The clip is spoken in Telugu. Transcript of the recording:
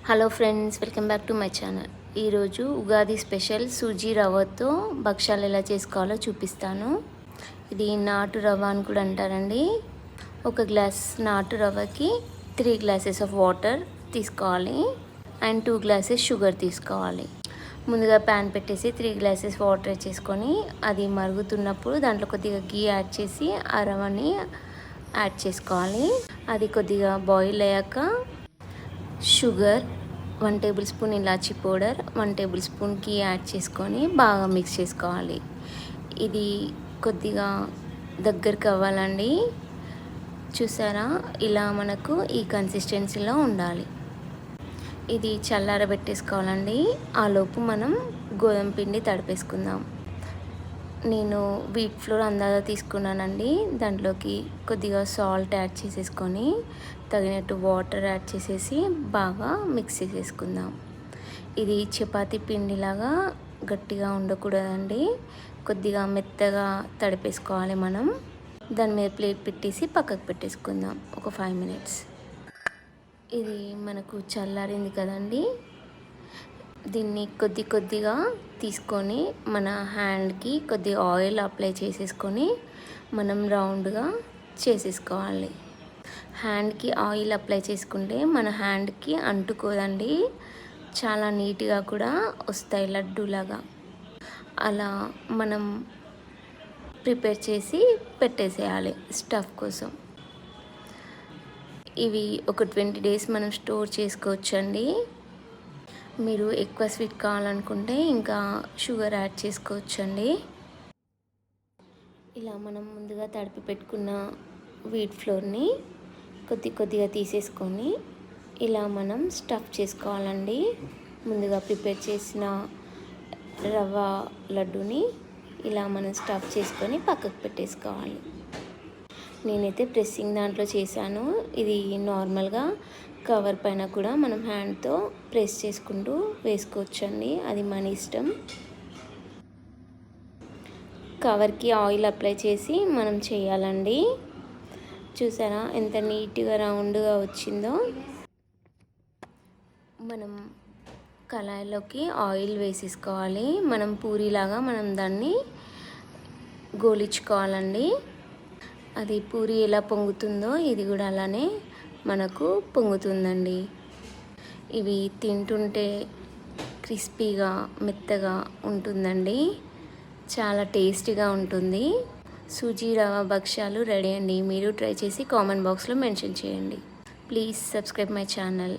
Hello friends, welcome back to my channel. ఈరోజు ఉగాది స్పెషల్ సూజీ రవ్వతో భక్షాలు ఎలా చేసుకోవాలో చూపిస్తాను. ఇది నాటు రవ్వ అని కూడా అంటారండి. ఒక గ్లాస్ నాటు రవ్వకి 3 గ్లాసెస్ ఆఫ్ వాటర్ తీసుకోవాలి అండ్ 2 గ్లాసెస్ షుగర్ తీసుకోవాలి. ముందుగా ప్యాన్ పెట్టేసి 3 గ్లాసెస్ వాటర్ చేసుకొని అది మరుగుతున్నప్పుడు దాంట్లో కొద్దిగా గీ యాడ్ చేసి ఆ రవ్వని యాడ్ చేసుకోవాలి. అది కొద్దిగా బాయిల్ అయ్యాక షుగర్, 1 టేబుల్ స్పూన్ ఇలాచీ పౌడర్, 1 టేబుల్ స్పూన్ గీ యాడ్ చేసుకొని బాగా మిక్స్ చేసుకోవాలి. ఇది కొద్దిగా దగ్గరికి అవ్వాలండి. చూసారా, ఇలా మనకు ఈ కన్సిస్టెన్సీలో ఉండాలి. ఇది చల్లారబెట్టేసుకోవాలండి. ఆలోపు మనం గోధుమ పిండి తడిపేసుకుందాం. నేను వీట్ ఫ్లోర్ అందాజా తీసుకున్నానండి. దాంట్లోకి కొద్దిగా సాల్ట్ యాడ్ చేసేసుకొని తగినట్టు వాటర్ యాడ్ చేసేసి బాగా మిక్స్ చేసేసుకుందాం. ఇది చపాతీ పిండిలాగా గట్టిగా ఉండకూడదండి, కొద్దిగా మెత్తగా తడిపేసుకోవాలి. మనం దాని మీద ప్లేట్ పెట్టేసి పక్కకు పెట్టేసుకుందాం ఒక 5 మినిట్స్. ఇది మనకు చల్లారింది కదండి. దీన్ని కొద్దిగా తీసుకొని మన హ్యాండ్కి కొద్దిగా ఆయిల్ అప్లై చేసేసుకొని మనం రౌండ్గా చేసేసుకోవాలి. హ్యాండ్కి ఆయిల్ అప్లై చేసుకుంటే మన హ్యాండ్కి అంటుకోదండి, చాలా నీట్గా కూడా వస్తాయి లడ్డూలాగా. అలా మనం ప్రిపేర్ చేసి పెట్టేసేయాలి స్టఫ్ కోసం. ఇవి ఒక 20 డేస్ మనం స్టోర్ చేసుకోవచ్చండి. మీరు ఎక్కువ స్వీట్ కావాలనుకుంటే ఇంకా షుగర్ యాడ్ చేసుకోవచ్చండి. ఇలా మనం ముందుగా తడిపి పెట్టుకున్న వీట్ ఫ్లోర్ని కొద్దిగా తీసేసుకొని ఇలా మనం స్టఫ్ చేసుకోవాలండి. ముందుగా ప్రిపేర్ చేసిన రవ్వ లడ్డూని ఇలా మనం స్టఫ్ చేసుకొని పక్కకు పెట్టేసుకోవాలి. నేనైతే ప్రెస్సింగ్ దాంట్లో చేశాను. ఇది నార్మల్గా కవర్ పైన కూడా మనం హ్యాండ్తో ప్రెస్ చేసుకుంటూ వేసుకోవచ్చండి, అది మన ఇష్టం. కవర్కి ఆయిల్ అప్లై చేసి మనం చేయాలండి. చూసారా ఎంత నీట్గా రౌండ్గా వచ్చిందో. మనం కళాయిలోకి ఆయిల్ వేసేసుకోవాలి. మనం పూరీలాగా మనం దాన్ని గోలించుకోవాలండి. అది పూరి ఎలా పొంగుతుందో ఇది కూడా అలానే మనకు పొంగుతుందండి. ఇవి తింటుంటే క్రిస్పీగా మెత్తగా ఉంటుందండి, చాలా టేస్టీగా ఉంటుంది. సూజీ రవ్వ భక్షాలు రెడీ అండి. మీరు ట్రై చేసి కామెంట్ బాక్స్లో మెన్షన్ చేయండి. Please subscribe my channel.